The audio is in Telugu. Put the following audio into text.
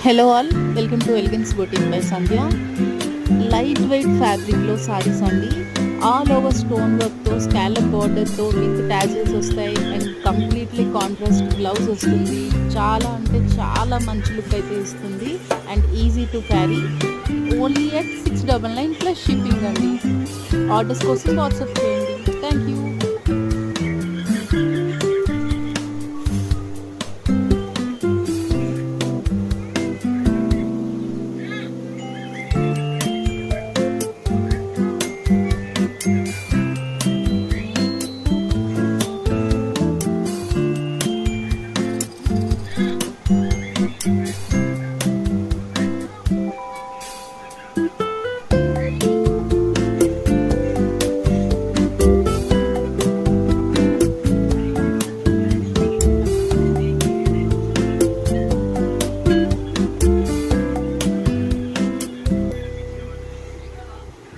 Hello all, welcome to elegance boutique by Sandhya. Light weight ఫ్యాబ్రిక్లో సారీస్ అండి. ఆల్ ఓవర్ స్టోన్ వర్క్తో, స్కాలప్ బార్డర్తో విత్ ట్యాజిల్స్ వస్తాయి అండ్ కంప్లీట్లీ కాంట్రాస్ట్ బ్లౌజ్ వస్తుంది. చాలా అంటే చాలా మంచి లుక్ అయితే ఇస్తుంది and easy to carry. Only at 699 plus shipping అండి. ఆర్డర్స్ కోసం వాట్సాప్ చేయండి. Thank you.